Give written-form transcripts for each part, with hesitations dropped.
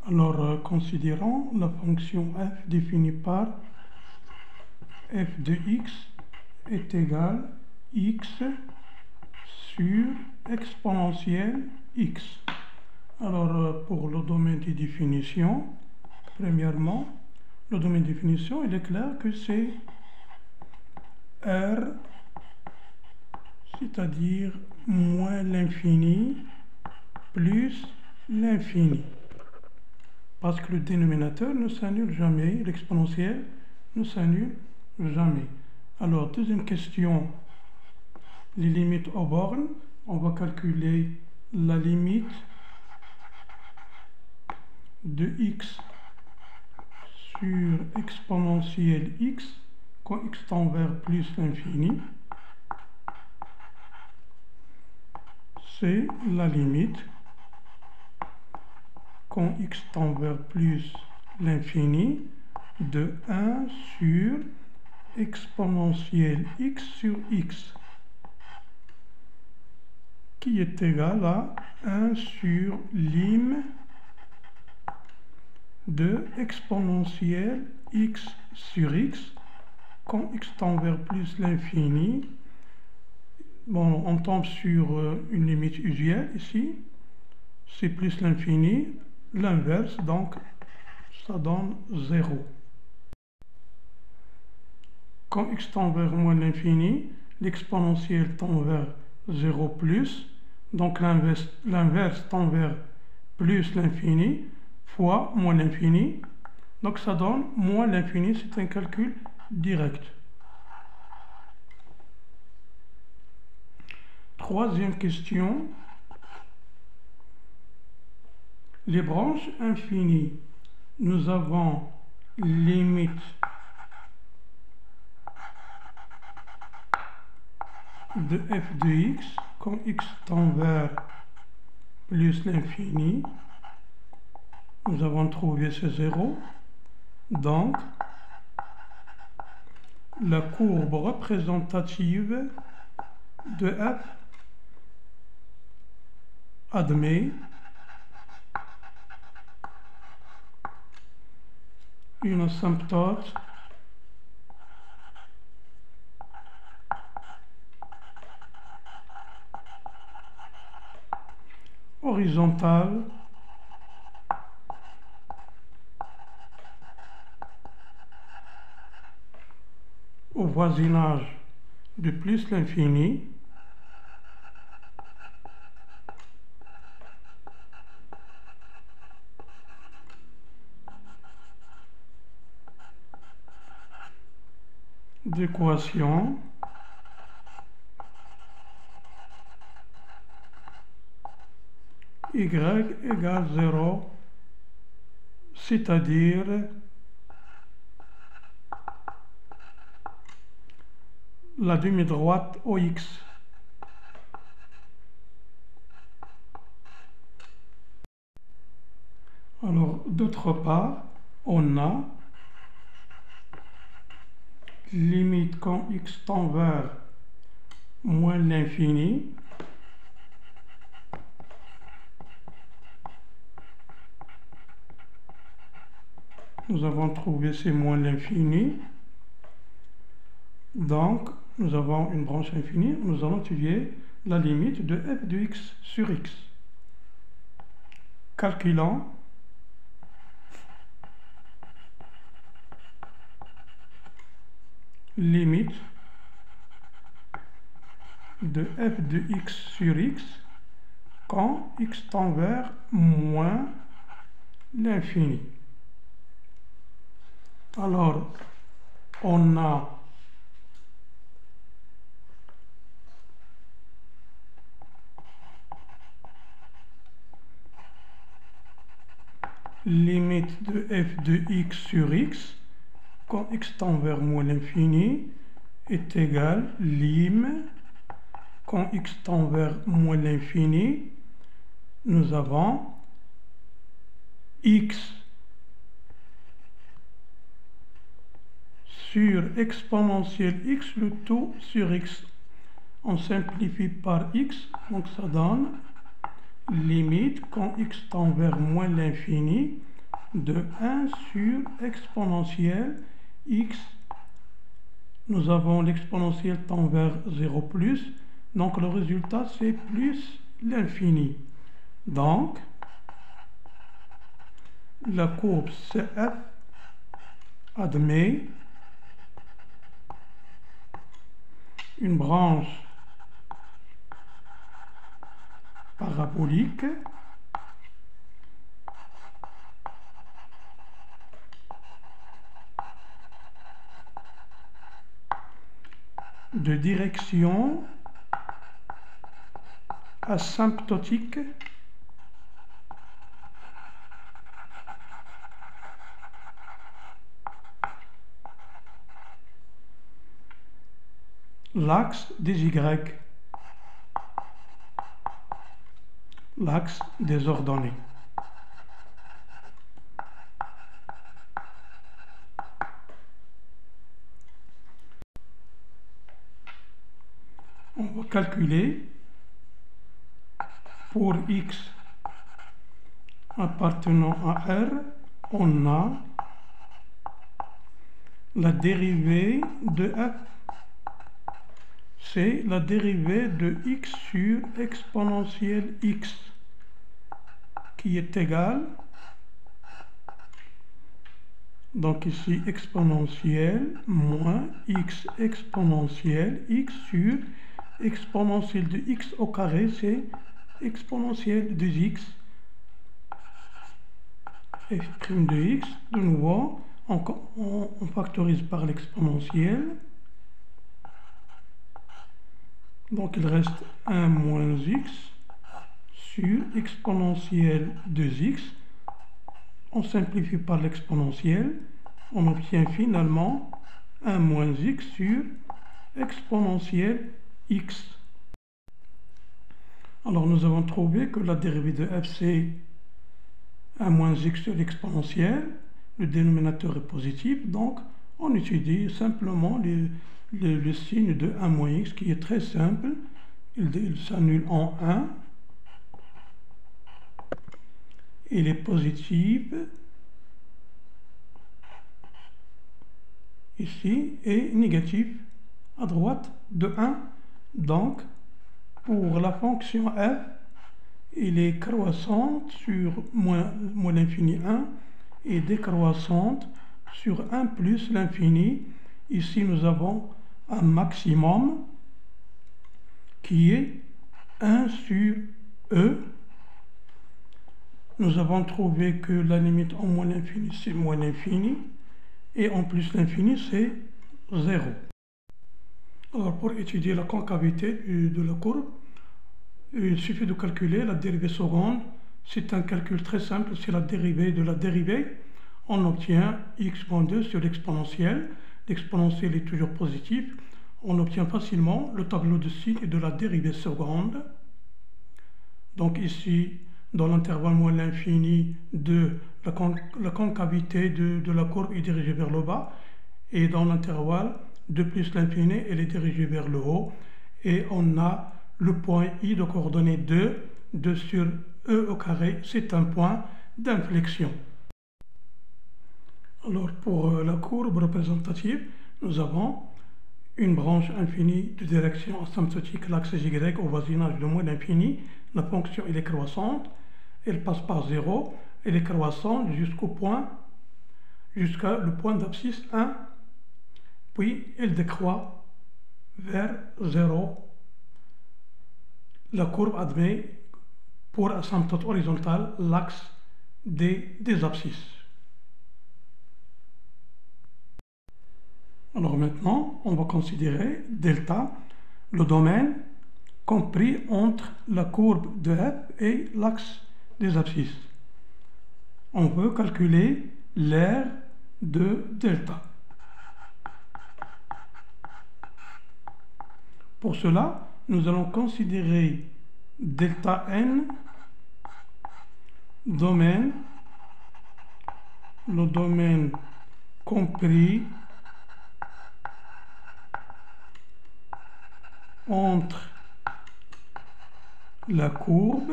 Alors, considérons la fonction f définie par f de x est égal x sur exponentielle x. Alors, pour le domaine de définition, premièrement, le domaine de définition, il est clair que c'est R, c'est-à-dire moins l'infini plus l'infini. Parce que le dénominateur ne s'annule jamais, l'exponentiel ne s'annule jamais. Alors, deuxième question, les limites aux bornes. On va calculer la limite de x sur exponentielle x quand x tend vers plus l'infini. C'est la limite quand x tend vers plus l'infini de 1 sur exponentielle x sur x, qui est égal à 1 sur lim de exponentielle x sur x quand x tend vers plus l'infini. Bon, on tombe sur une limite usuelle ici, c'est plus l'infini, l'inverse, donc ça donne 0. Quand x tend vers moins l'infini, l'exponentielle tend vers 0 plus, donc l'inverse tend vers plus l'infini fois moins l'infini, donc ça donne moins l'infini, c'est un calcul direct. Troisième question, les branches infinies, nous avons limite de f de x quand x tend vers plus l'infini. Nous avons trouvé ce 0. Donc, la courbe représentative de f admet une asymptote horizontale au voisinage de plus l'infini d'équation y égale 0, c'est-à-dire la demi-droite OX. Alors, d'autre part, on a limite quand x tend vers moins l'infini, nous avons trouvé c'est moins l'infini, donc nous avons une branche infinie, nous allons étudier la limite de f de x sur x. Calculons limite de f de x sur x quand x tend vers moins l'infini. Alors, on a limite de f de x sur x quand x tend vers moins l'infini est égal lim quand x tend vers moins l'infini, nous avons x sur exponentielle x, le tout sur x. On simplifie par x, donc ça donne limite quand x tend vers moins l'infini de 1 sur exponentielle x. Nous avons l'exponentielle tend vers 0 plus, donc le résultat c'est plus l'infini. Donc, la courbe CF admet une branche parabolique de direction asymptotique l'axe des Y, l'axe des ordonnées. On va calculer pour x appartenant à R, on a la dérivée de f, c'est la dérivée de x sur exponentielle x qui est égale, donc ici exponentielle moins x exponentielle x sur exponentielle de x au carré, c'est exponentielle de x, f' de x, de nouveau, on factorise par l'exponentielle, donc il reste 1 moins x sur exponentielle de x, on simplifie par l'exponentielle, on obtient finalement 1 moins x sur exponentielle x. Alors nous avons trouvé que la dérivée de f c'est 1 moins x sur l'exponentielle, le dénominateur est positif, donc on étudie simplement le signe de 1 moins x qui est très simple, il s'annule en 1, il est positif ici et négatif à droite de 1, donc pour la fonction f, il est croissante sur moins l'infini 1 et décroissante sur 1 plus l'infini. Ici, nous avons un maximum qui est 1 sur e. Nous avons trouvé que la limite en moins l'infini, c'est moins l'infini, et en plus l'infini, c'est 0. Alors, pour étudier la concavité de la courbe, il suffit de calculer la dérivée seconde. C'est un calcul très simple, c'est la dérivée de la dérivée. On obtient x moins 2 sur l'exponentielle. L'exponentielle est toujours positive. On obtient facilement le tableau de signes de la dérivée seconde. Donc ici, dans l'intervalle moins l'infini, la concavité de la courbe est dirigée vers le bas. Et dans l'intervalle 2 plus l'infini, elle est dirigée vers le haut. Et on a le point I de coordonnées 2 sur E au carré, c'est un point d'inflexion. Alors pour la courbe représentative, nous avons une branche infinie de direction asymptotique, l'axe Y au voisinage de moins l'infini. La fonction elle est croissante, elle passe par 0, elle est croissante jusqu'à le point d'abscisse 1, puis elle décroît vers 0. La courbe admet pour asymptote horizontale l'axe des abscisses. Alors maintenant, on va considérer delta, le domaine compris entre la courbe de f et l'axe des abscisses. On veut calculer l'aire de delta. Pour cela, nous allons considérer delta n, domaine, le domaine compris entre la courbe,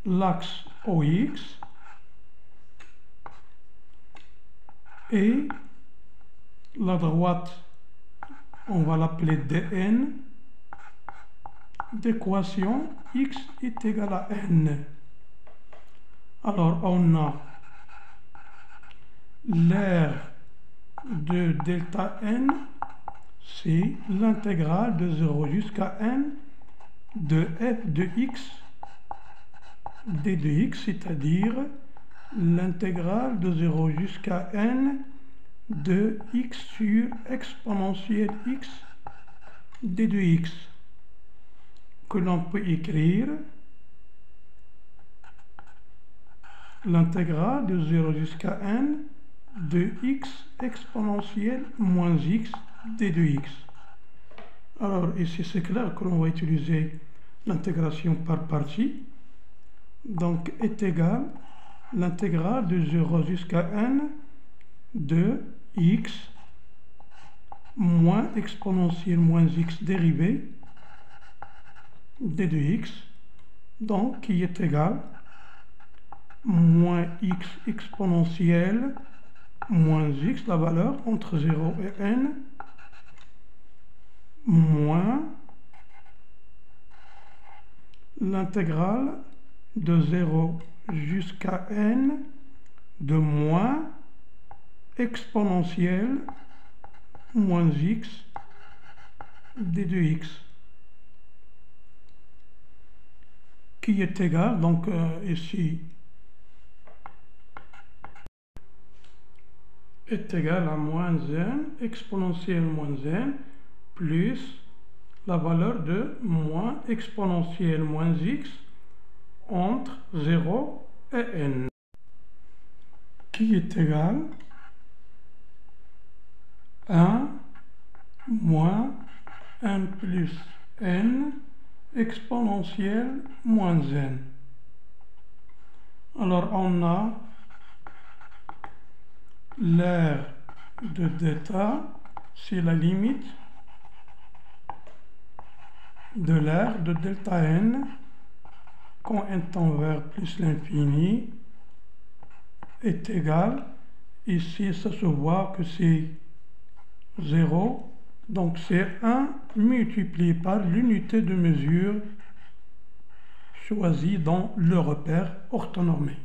l'axe OX Et la droite, on va l'appeler dn, d'équation x est égal à n. Alors on a l'aire de delta n, c'est l'intégrale de 0 jusqu'à n de f de x d de x, c'est-à-dire l'intégrale de 0 jusqu'à n de x sur exponentielle x d de x, que l'on peut écrire l'intégrale de 0 jusqu'à n de x exponentielle moins x d de x. Alors ici c'est clair que l'on va utiliser l'intégration par partie. Donc est égal l'intégrale de 0 jusqu'à n de x moins exponentielle moins x dérivée d de x, donc qui est égal moins x exponentielle moins x, la valeur entre 0 et n, moins l'intégrale de 0 jusqu'à n de moins exponentielle moins x d de x, qui est égal, donc ici est égal à moins n exponentielle moins n plus la valeur de moins exponentielle moins x entre 0 et n, qui est égal à 1 moins n plus n exponentielle moins n. Alors on a l'aire de delta, c'est la limite de l'aire de delta n quand n tend vers plus l'infini est égal, ici ça se voit que c'est 0, donc c'est 1 multiplié par l'unité de mesure choisie dans le repère orthonormé.